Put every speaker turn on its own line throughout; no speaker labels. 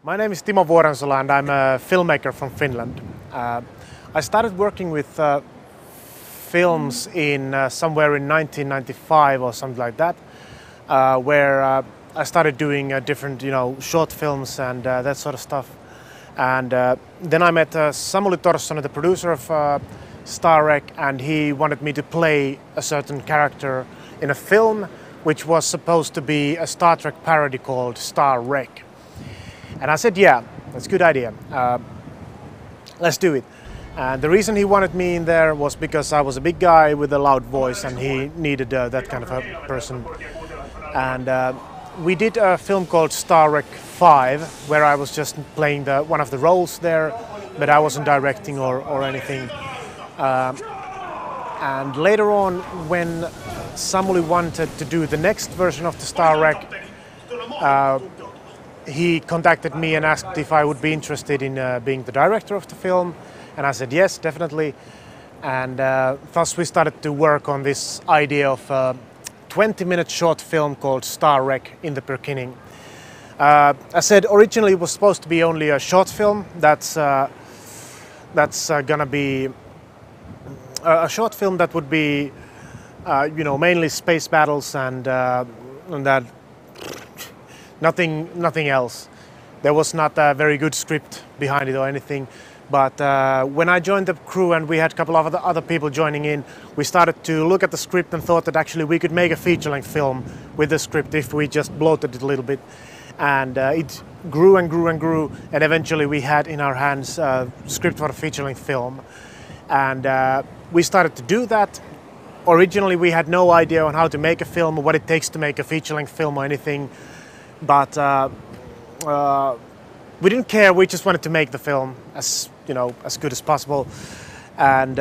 My name is Timo Vuorensola and I'm a filmmaker from Finland. I started working with films in somewhere in 1995 or something like that, where I started doing different, short films and that sort of stuff. And then I met Samuli Torssonen, the producer of Star Trek, and he wanted me to play a certain character in a film which was supposed to be a Star Trek parody called Star Trek. And I said, yeah, that's a good idea. Let's do it. And the reason he wanted me in there was because I was a big guy with a loud voice and he needed that kind of a person. And we did a film called Star Trek 5, where I was just playing one of the roles there, but I wasn't directing or anything. And later on, when Samuli wanted to do the next version of the Star Trek, he contacted me and asked if I would be interested in being the director of the film. And I said yes, definitely. And thus we started to work on this idea of a 20-minute short film called Star Trek in the Pirkinning. I said originally it was supposed to be only a short film. That's gonna be a short film that would be, mainly space battles and that. Nothing else. There was not a very good script behind it or anything. But when I joined the crew and we had a couple of other people joining in, we started to look at the script and thought that actually we could make a feature-length film with the script if we just bloated it a little bit. And it grew and grew and grew, and eventually we had in our hands a script for a feature-length film. And we started to do that. Originally we had no idea on how to make a film or what it takes to make a feature-length film or anything. But we didn't care. We just wanted to make the film as good as possible. And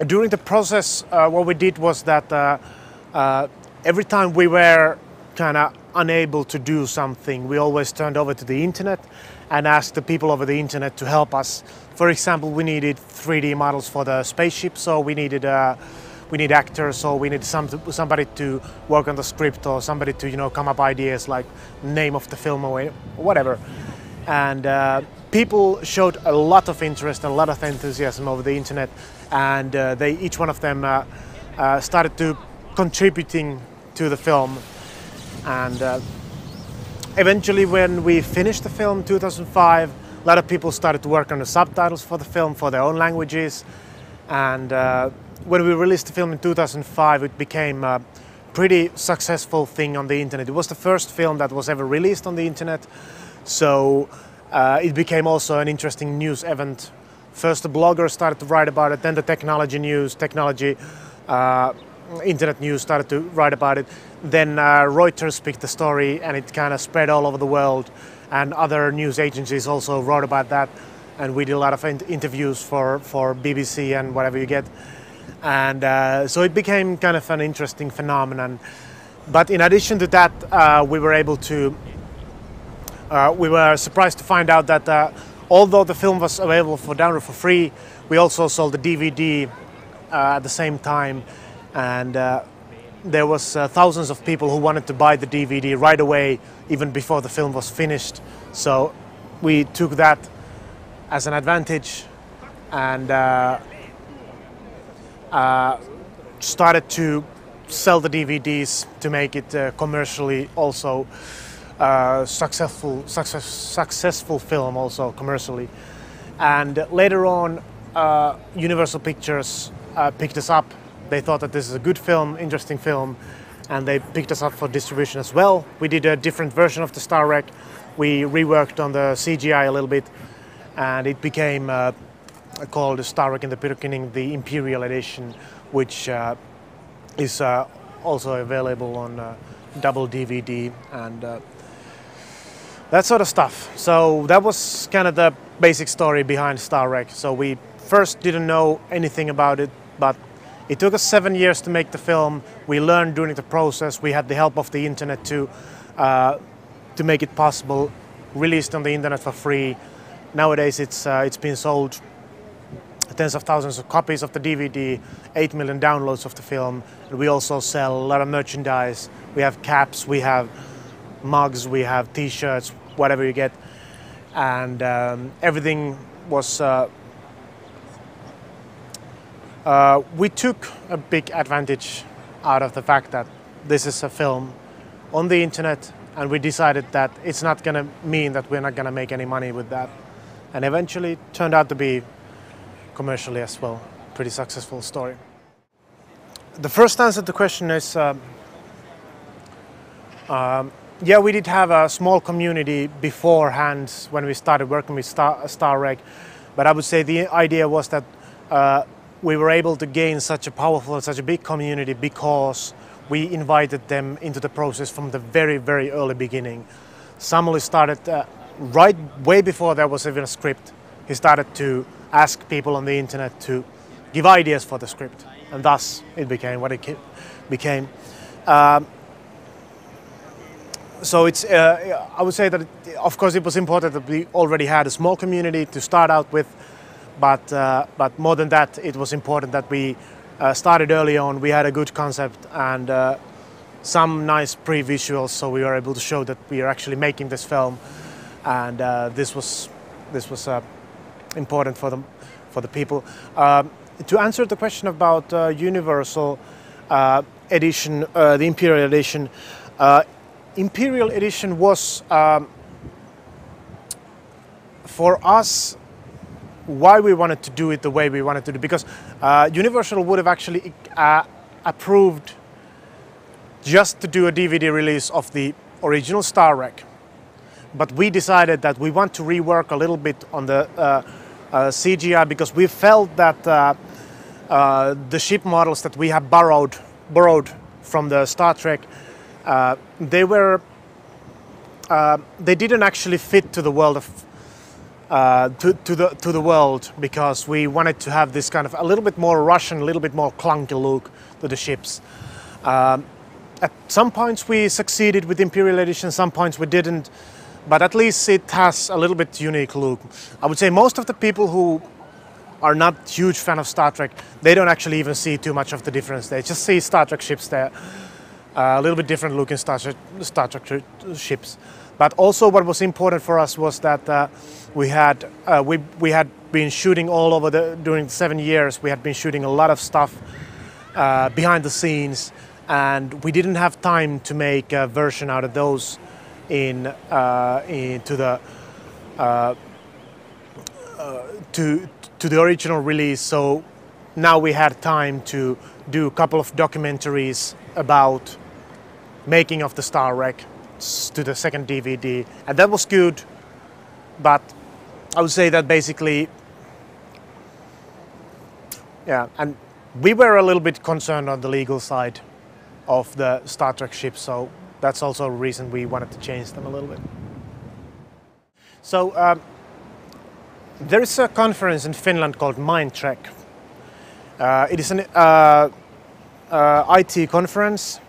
during the process, what we did was that every time we were kind of unable to do something, we always turned over to the internet and asked the people over the internet to help us. For example, we needed 3D models for the spaceship, so we need actors, or we need somebody to work on the script, or somebody to come up ideas like name of the film or whatever. And people showed a lot of interest and a lot of enthusiasm over the internet, and each one of them started to contributing to the film. And eventually, when we finished the film in 2005, a lot of people started to work on the subtitles for the film for their own languages. And when we released the film in 2005, it became a pretty successful thing on the internet. It was the first film that was ever released on the internet, so it became also an interesting news event. First the bloggers started to write about it, then the internet news started to write about it. Then Reuters picked the story and it kind of spread all over the world, and other news agencies also wrote about that. And we did a lot of interviews for BBC and whatever you get. And so it became kind of an interesting phenomenon. But in addition to that, we were surprised to find out that although the film was available for download for free, we also sold the DVD at the same time. And there was thousands of people who wanted to buy the DVD right away, even before the film was finished. So we took that as an advantage and started to sell the DVDs to make it commercially also successful film also commercially. And later on, Universal Pictures picked us up. They thought that this is a good film, interesting film, and they picked us up for distribution as well. We did a different version of the Star Trek. We reworked on the CGI a little bit, and it became called Star Trek in the Pirkinning, the Imperial Edition, which is also available on double DVD and that sort of stuff. So that was kind of the basic story behind Star Trek. So we first didn't know anything about it, but it took us 7 years to make the film. We learned during the process. We had the help of the internet to make it possible, released on the internet for free. Nowadays it's been sold tens of thousands of copies of the DVD, 8 million downloads of the film. And we also sell a lot of merchandise. We have caps, we have mugs, we have t-shirts, whatever you get. And everything was... we took a big advantage out of the fact that this is a film on the internet, and we decided that it's not going to mean that we're not going to make any money with that. And eventually it turned out to be commercially as well pretty successful story. The first answer to the question is yeah, we did have a small community beforehand when we started working with StarReg, but I would say the idea was that we were able to gain such a powerful, such a big community because we invited them into the process from the very, very early beginning. Samuli started right way before there was even a script. He started to ask people on the internet to give ideas for the script, and thus it became what it became. So it's, I would say that, of course, it was important that we already had a small community to start out with, but more than that, it was important that we started early on. We had a good concept and some nice pre-visuals, so we were able to show that we are actually making this film, and this was important for the people. To answer the question about Universal edition, the Imperial edition. Imperial edition was, for us, why we wanted to do it the way we wanted to do it, because Universal would have actually approved just to do a DVD release of the original StarReg. But we decided that we want to rework a little bit on the CGI, because we felt that the ship models that we have borrowed from the Star Trek, they didn't actually fit to the world of to the world, because we wanted to have this kind of a little bit more Russian, a little bit more clunky look to the ships. At some points we succeeded with Imperial Edition, some points we didn't, but at least it has a little bit unique look. I would say most of the people who are not huge fan of Star Trek, they don't actually even see too much of the difference. They just see Star Trek ships there. A little bit different looking Star Trek ships. But also what was important for us was that we had been shooting all over during 7 years, we had been shooting a lot of stuff behind the scenes, and we didn't have time to make a version out of those into the original release. So now we had time to do a couple of documentaries about making of the StarReg to the second DVD, and that was good. But I would say that basically, yeah, and we were a little bit concerned on the legal side of the Star Trek ships, so that's also a reason we wanted to change them a little bit. So there is a conference in Finland called Mindtrek. It is an IT conference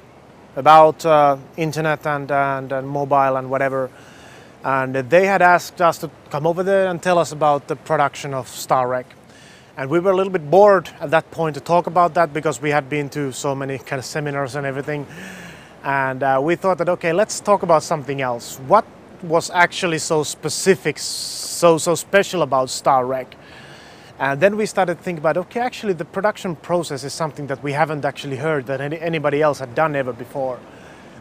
about internet and mobile and whatever, and they had asked us to come over there and tell us about the production of StarReg. And we were a little bit bored at that point to talk about that, because we had been to so many kind of seminars and everything, and we thought that, okay, let's talk about something else. What was actually so specific, so special about StarReg? And then we started to think about, okay, actually the production process is something that we haven't actually heard that anybody else had done ever before.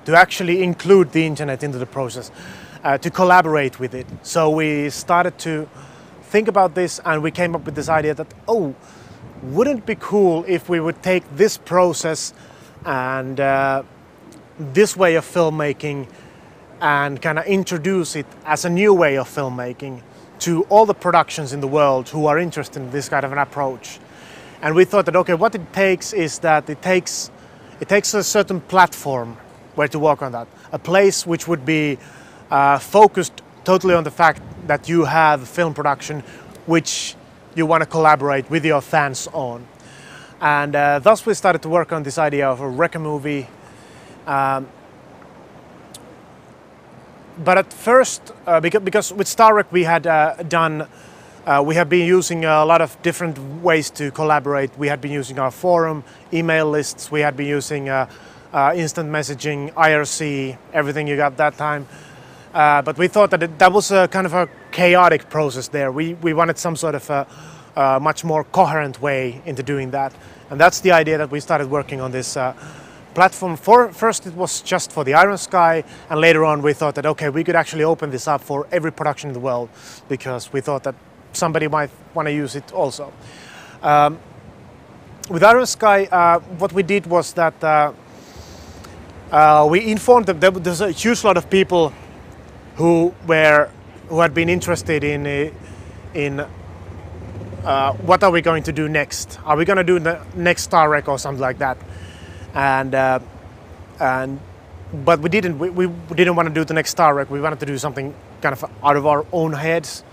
To actually include the internet into the process, to collaborate with it. So we started to think about this, and we came up with this idea that, oh, wouldn't it be cool if we would take this process and this way of filmmaking and kind of introduce it as a new way of filmmaking to all the productions in the world who are interested in this kind of an approach. And we thought that, okay, what it takes is that it takes a certain platform where to work on that. A place which would be focused totally on the fact that you have film production which you want to collaborate with your fans on. And thus we started to work on this idea of a Wrecker movie. But at first, because with StarReg we had we have been using a lot of different ways to collaborate. We had been using our forum, email lists, we had been using instant messaging, IRC, everything you got that time. But we thought that that was a kind of a chaotic process there. We wanted some sort of a much more coherent way into doing that. And that's the idea that we started working on this platform. First it was just for the Iron Sky, and later on we thought that, okay, we could actually open this up for every production in the world, because we thought that somebody might want to use it also. With Iron Sky, what we did was that we informed them. There's a huge lot of people who had been interested in what are we going to do next? Are we going to do the next Star Trek or something like that? But we didn't want to do the next Star Trek. We wanted to do something kind of out of our own heads.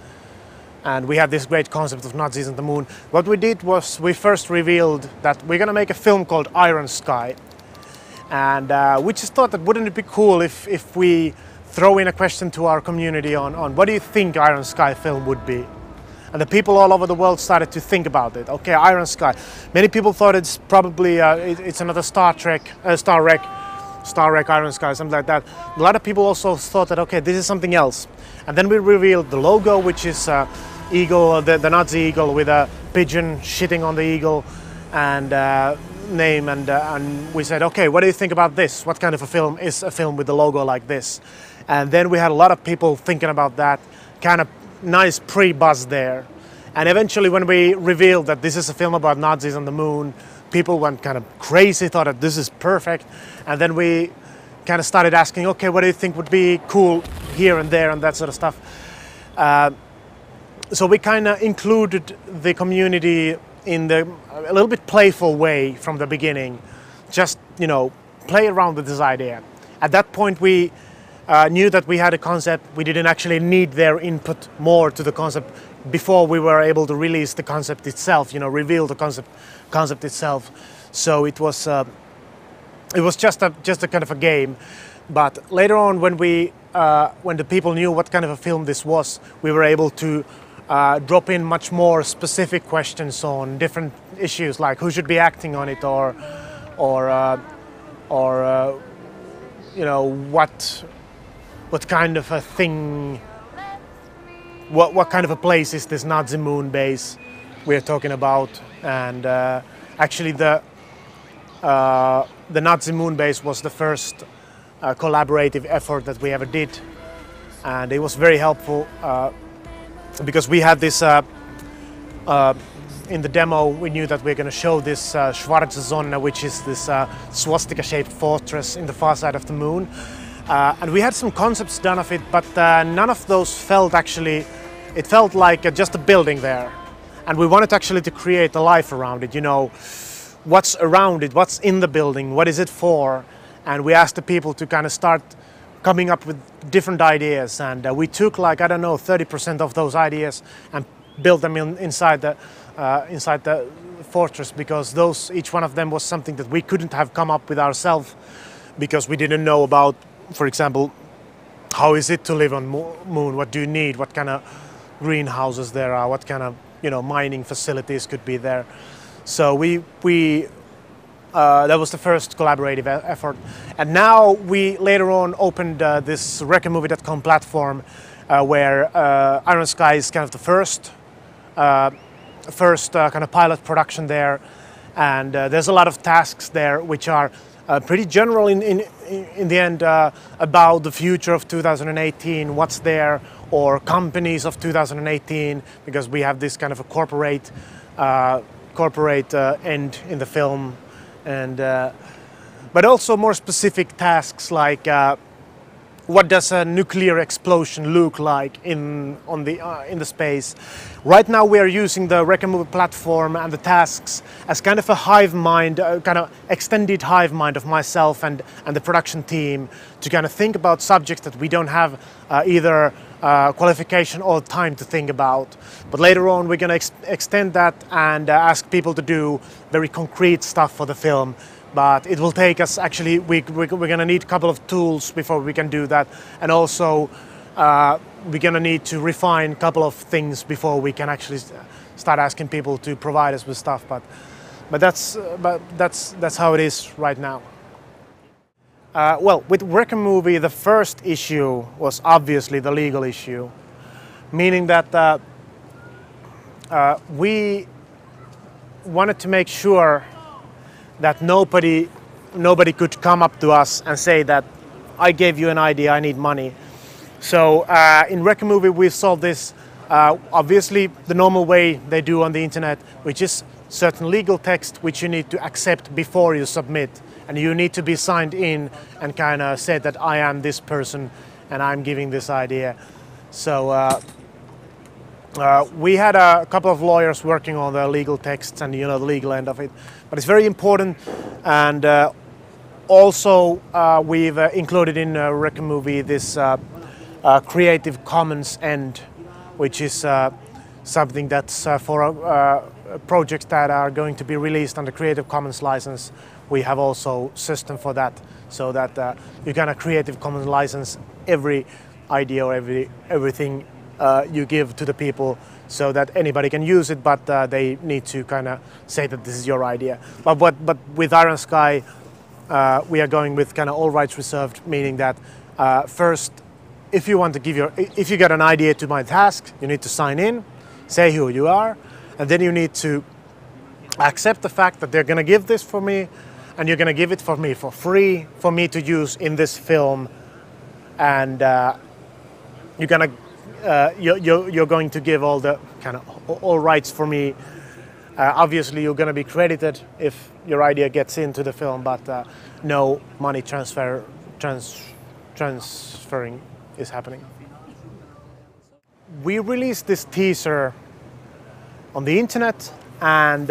And we had this great concept of Nazis on the moon. What we did was we first revealed that we're going to make a film called Iron Sky. And we just thought that wouldn't it be cool if we throw in a question to our community on what do you think Iron Sky film would be? And the people all over the world started to think about it. Okay, Iron Sky. Many people thought it's probably it's another Star Trek, Star Trek, Iron Sky, something like that. A lot of people also thought that, okay, this is something else. And then we revealed the logo, which is eagle, the Nazi eagle with a pigeon shitting on the eagle, and name. And we said, okay, what do you think about this? What kind of a film is a film with a logo like this? And then we had a lot of people thinking about that, kind of nice pre-buzz there. And eventually when we revealed that this is a film about Nazis on the moon, people went kind of crazy, thought that this is perfect. And then we kind of started asking, okay, what do you think would be cool here and there and that sort of stuff. So we kind of included the community in a little bit playful way from the beginning. Just, play around with this idea. At that point we knew that we had a concept. We didn't actually need their input more to the concept before we were able to release the concept itself, reveal the concept itself. So it was just a kind of a game. But later on, when the people knew what kind of a film this was, we were able to drop in much more specific questions on different issues, like who should be acting on it, or what kind of a thing, what kind of a place is this Nazi moon base we're talking about. And actually the Nazi moon base was the first collaborative effort that we ever did, and it was very helpful because we had this in the demo. We knew that we were going to show this Schwarze Sonne, which is this swastika-shaped fortress in the far side of the moon. And we had some concepts done of it, but none of those felt actually, it felt like just a building there. And we wanted actually to create a life around it, what's around it, what's in the building, what is it for? And we asked the people to kind of start coming up with different ideas. And we took 30% of those ideas and built them inside the fortress, because each one of them was something that we couldn't have come up with ourselves, because we didn't know about, for example, how is it to live on moon? What do you need? What kind of greenhouses there are? What kind of mining facilities could be there? So that was the first collaborative effort. And now we later on opened this recordmovie.com platform where Iron Sky is kind of the first kind of pilot production there. And there's a lot of tasks there which are pretty general in the end about the future of 2018, what's there, or companies of 2018, because we have this kind of a corporate end in the film, and but also more specific tasks like what does a nuclear explosion look like in the space. Right now we are using the Recordmovie platform and the tasks as kind of a hive mind, kind of extended hive mind of myself and the production team, to kind of think about subjects that we don't have either qualification or time to think about. But later on we're going to extend that and ask people to do very concrete stuff for the film. But it will take us, actually, we're going to need a couple of tools before we can do that. And also, we're going to need to refine a couple of things before we can actually start asking people to provide us with stuff. But that's how it is right now. Well, with Wreck-A Movie, the first issue was obviously the legal issue, meaning that we wanted to make sure that nobody could come up to us and say that I gave you an idea, I need money. So in Wreck-A Movie we solved this obviously the normal way they do on the internet, which is certain legal text which you need to accept before you submit, and you need to be signed in and kind of say that I am this person and I'm giving this idea. So we had a couple of lawyers working on the legal texts and the legal end of it, but it's very important. And also we've included in Wreck-A Movie this Creative Commons end, which is something that's for projects that are going to be released under Creative Commons license. We have also system for that, so that you can Creative Commons license every idea or everything you give to the people, so that anybody can use it, but they need to kind of say that this is your idea. But with Iron Sky, we are going with kind of all rights reserved, meaning that first, if you want to if you get an idea to my task, you need to sign in, say who you are, and then you need to accept the fact that they're going to give this for me, and you're going to give it for me for free for me to use in this film, and you're going to give all the kind of all rights for me. Obviously, you're going to be credited if your idea gets into the film, but no money transferring is happening. We released this teaser on the internet, and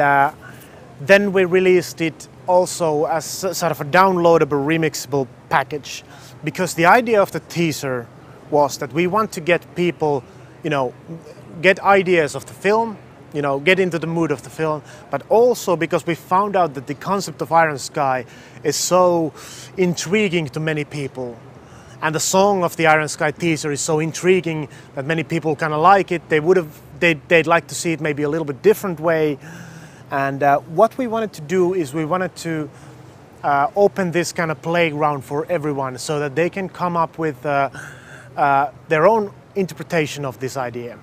then we released it also as sort of a downloadable, remixable package, because the idea of the teaser was that we want to get people, get ideas of the film, get into the mood of the film, but also because we found out that the concept of Iron Sky is so intriguing to many people. And the song of the Iron Sky teaser is so intriguing that many people kind of like it. They'd like to see it maybe a little bit different way. And what we wanted to do is we wanted to open this kind of playground for everyone, so that they can come up with their own interpretation of this idea.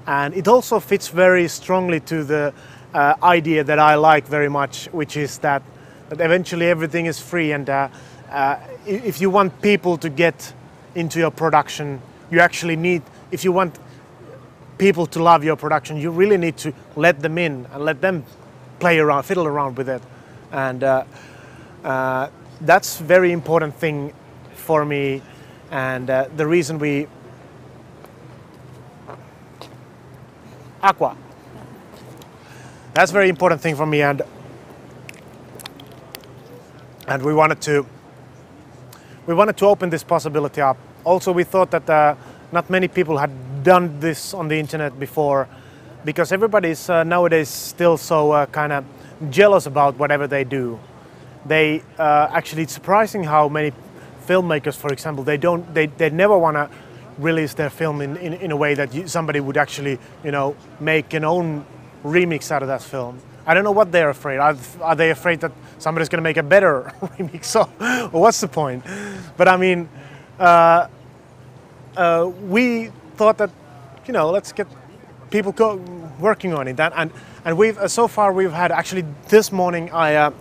And it also fits very strongly to the idea that I like very much, which is that eventually everything is free, and if you want people to get into your production, you actually need, if you want people to love your production, you really need to let them in and let them play around, fiddle around with it. And that's a very important thing for me, and the reason we Aqua. That's a very important thing for me, and we wanted to open this possibility up. Also, we thought that not many people had done this on the internet before, because everybody's nowadays still so kind of jealous about whatever they do. They actually, it's surprising how many filmmakers, for example, they never want to release their film in a way that somebody would actually, make an own remix out of that film. I don't know what they're afraid. Are they afraid that somebody's going to make a better remix? Or what's the point? But I mean, we thought that, let's get people working on it. And we've so far we've had, actually this morning I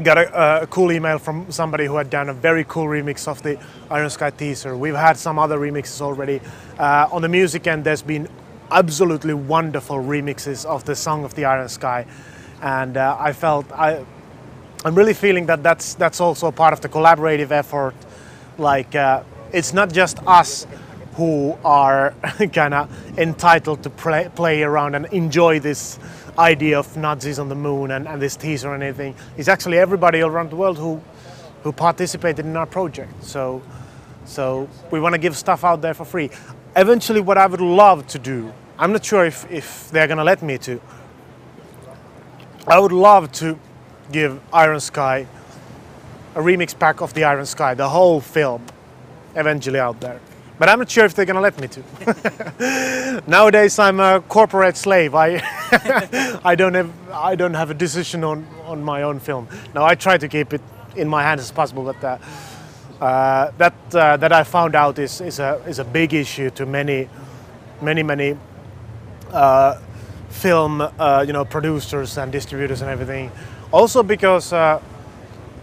got a cool email from somebody who had done a very cool remix of the Iron Sky teaser. We've had some other remixes already. On the music end, there's been absolutely wonderful remixes of the song of the Iron Sky, and I'm really feeling that that's also part of the collaborative effort. Like it's not just us who are kind of entitled to play around and enjoy this idea of Nazis on the moon and this teaser and everything. It's actually everybody around the world who participated in our project. So we want to give stuff out there for free. Eventually, what I would love to do, I'm not sure if they're going to let me to, I would love to give Iron Sky a remix pack of the Iron Sky, the whole film, eventually out there. But I'm not sure if they're going to let me to. Nowadays, I'm a corporate slave. I don't have a decision on my own film. Now, I try to keep it in my hands as possible. But that I found out is a big issue to many film producers and distributors and everything. Also because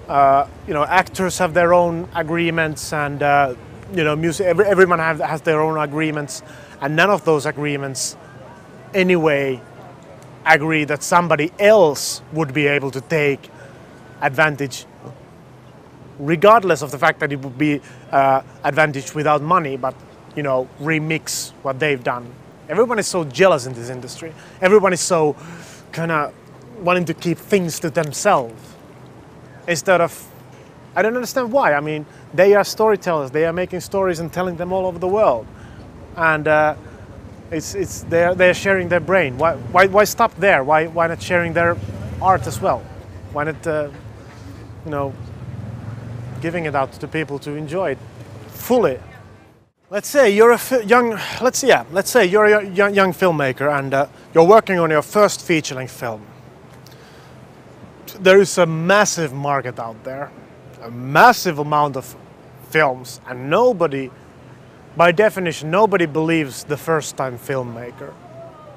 actors have their own agreements, and music. Everyone has their own agreements, and none of those agreements anyway agree that somebody else would be able to take advantage, regardless of the fact that it would be advantage without money, but remix what they've done. Everyone is so jealous in this industry. Everyone is so kind of wanting to keep things to themselves instead of, I don't understand why. I mean, they are storytellers. They are making stories and telling them all over the world, and they're sharing their brain. Why stop there? Why not sharing their art as well? Why not giving it out to people to enjoy it fully? Let's say you're a young filmmaker, and you're working on your first feature-length film. There is a massive market out there, a massive amount of films, and nobody, by definition, nobody believes the first-time filmmaker,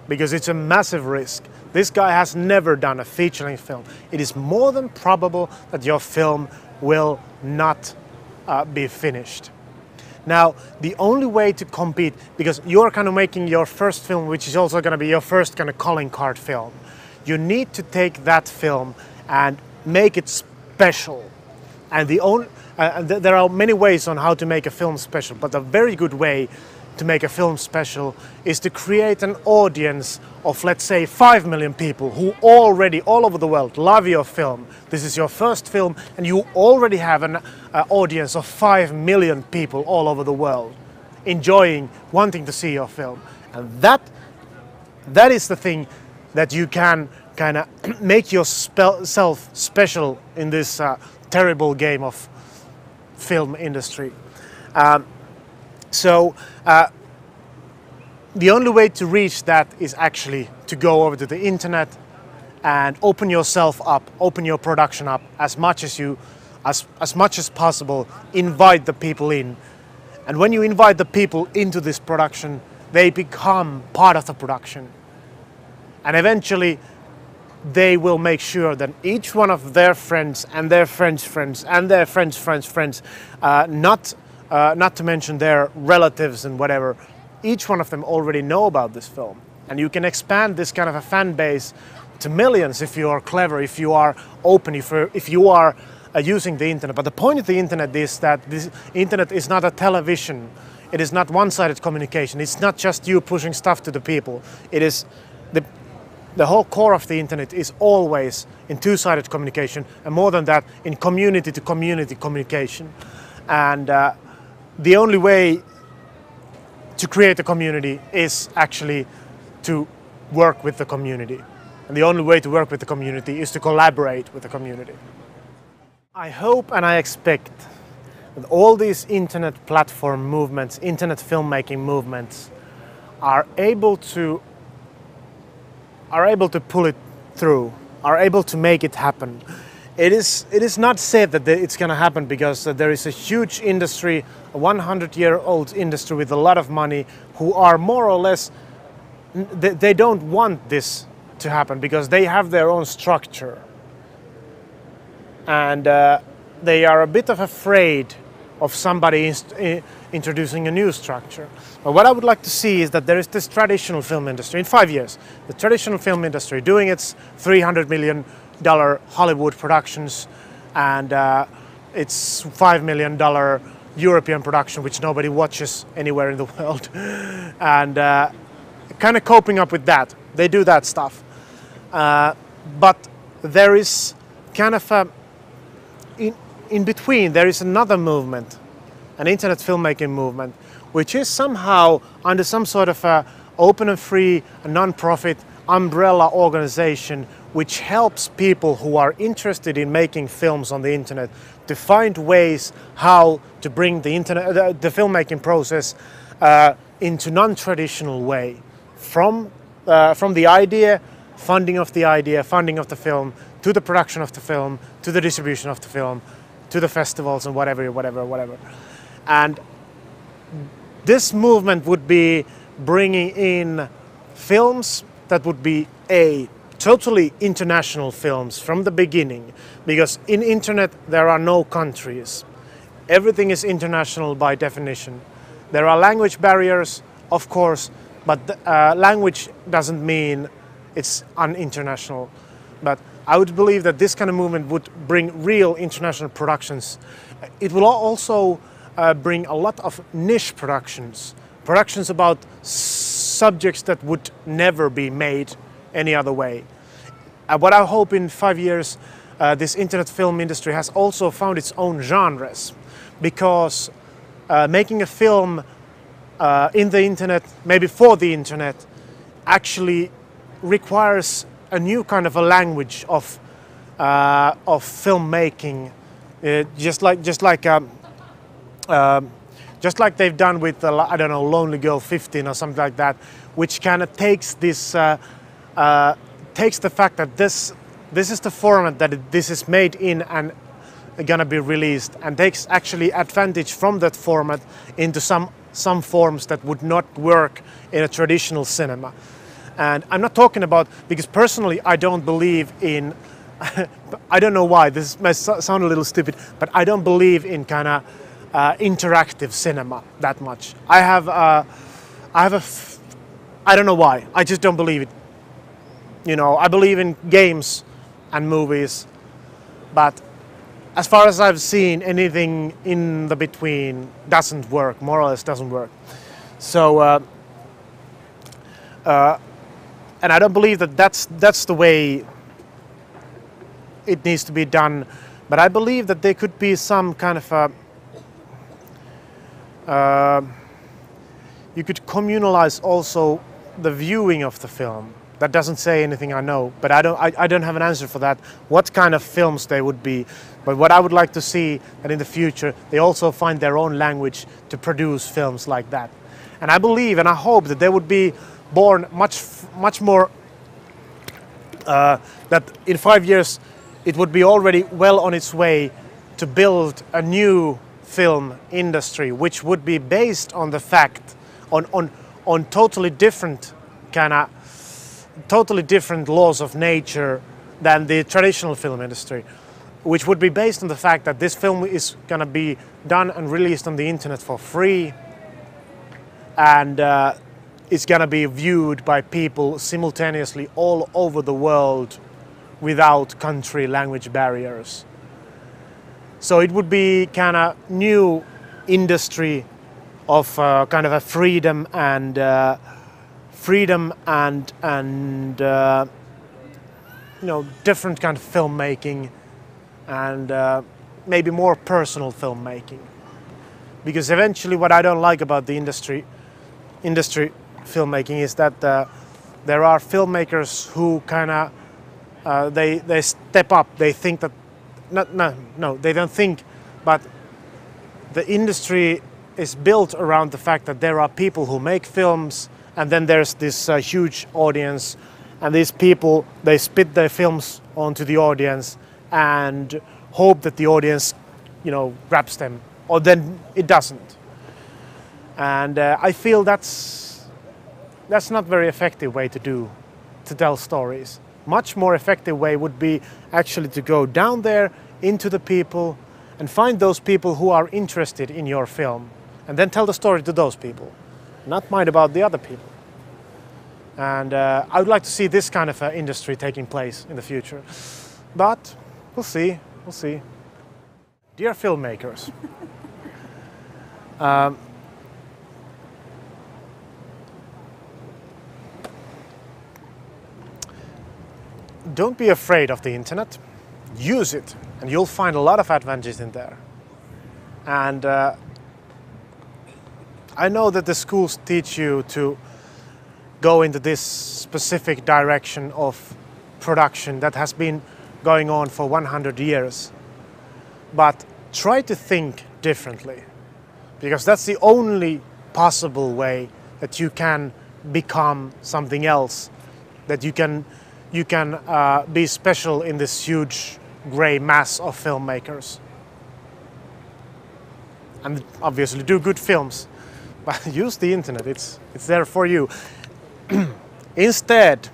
because it's a massive risk. This guy has never done a feature-length film. It is more than probable that your film will not be finished. Now, the only way to compete, because you're kind of making your first film, which is also going to be your first kind of calling card film, you need to take that film and make it special. And there are many ways on how to make a film special, but a very good way to make a film special is to create an audience of, let's say, 5 million people who already, all over the world, love your film. This is your first film, and you already have an audience of 5 million people all over the world enjoying, wanting to see your film. And that is the thing that you can kind of make yourself special in this terrible game of film industry. The only way to reach that is actually to go over to the internet and open yourself up, open your production up as much as possible, invite the people in. And when you invite the people into this production, they become part of the production. And eventually they will make sure that each one of their friends and their friends' friends and their friends' not to mention their relatives and whatever, each one of them already know about this film. And you can expand this kind of a fan base to millions if you are clever, if you are open, if you are using the internet. But the point of the internet is that this internet is not a television. It is not one-sided communication. It's not just you pushing stuff to the people. It is the whole core of the internet is always in two-sided communication, and more than that, in community-to-community communication. And the only way to create a community is actually to work with the community. And the only way to work with the community is to collaborate with the community. I hope and I expect that all these internet platform movements, internet filmmaking movements, are able to pull it through, are able to make it happen. It is not said that it's going to happen, because there is a huge industry, a 100-year-old industry with a lot of money, who are more or less, they don't want this to happen because they have their own structure. And they are a bit of afraid of somebody introducing a new structure. But what I would like to see is that there is this traditional film industry in 5 years, the traditional film industry doing its $300 million Hollywood productions and its $5 million European production, which nobody watches anywhere in the world, and kind of coping up with that. They do that stuff. But there is kind of in between, there is another movement, an internet filmmaking movement, which is somehow under some sort of a open and free, a non-profit umbrella organization, which helps people who are interested in making films on the internet to find ways how to bring the internet, the filmmaking process into non-traditional way, from the idea, funding of the film, to the production of the film, to the distribution of the film, to the festivals and whatever. And this movement would be bringing in films that would be totally international films from the beginning, because in internet there are no countries. Everything is international by definition. There are language barriers, of course, but language doesn't mean it's uninternational. But I would believe that this kind of movement would bring real international productions. It will also bring a lot of niche productions about subjects that would never be made any other way. What I hope in 5 years, this internet film industry has also found its own genres, because making a film in the internet, maybe for the internet, actually requires a new kind of a language of filmmaking, just like they've done with I don't know, Lonely Girl 15 or something like that, which kind of takes this takes the fact that this is the format that this is made in and gonna be released, and takes actually advantage from that format into some forms that would not work in a traditional cinema. And I'm not talking about, because personally I don't believe in I don't know why, this may sound a little stupid, but I don't believe in kind of interactive cinema that much. I don't know why, I just don't believe it. You know, I believe in games and movies, but as far as I've seen, anything in the between doesn't work, more or less doesn't work. So, and I don't believe that that's the way it needs to be done, but I believe that there could be some kind of you could communalize also the viewing of the film. That doesn't say anything, I know, but I don't have an answer for that, what kind of films they would be. But what I would like to see, that in the future they also find their own language to produce films like that. And I believe and I hope that they would be born much more, that in 5 years it would be already well on its way to build a new film industry, which would be based on the fact, on totally different laws of nature than the traditional film industry, which would be based on the fact that this film is gonna be done and released on the internet for free, and it's gonna be viewed by people simultaneously all over the world without country language barriers. So it would be kind of new industry of kind of a freedom and you know, different kind of filmmaking, and maybe more personal filmmaking. Because eventually, what I don't like about the industry filmmaking is that there are filmmakers who kind of they step up. They think that no, they don't think, but the industry is built around the fact that there are people who make films, and then there's this huge audience, and these people, they spit their films onto the audience and hope that the audience, you know, grabs them, or then it doesn't. And I feel that's not very effective way to tell stories. Much more effective way would be actually to go down there into the people and find those people who are interested in your film, and then tell the story to those people, not mind about the other people. And I would like to see this kind of industry taking place in the future. But we'll see. Dear filmmakers, don't be afraid of the internet. Use it, and you'll find a lot of advantages in there. And I know that the schools teach you to go into this specific direction of production that has been going on for 100 years. But try to think differently, because that's the only possible way that you can become something else, that you can be special in this huge grey mass of filmmakers. and obviously do good films, but use the internet, it's there for you. Instead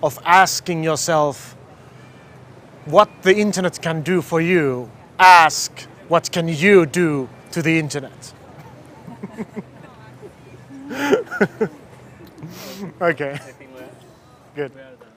of asking yourself what the internet can do for you, ask what can you do to the internet. Okay.
I think
Good.
we are done.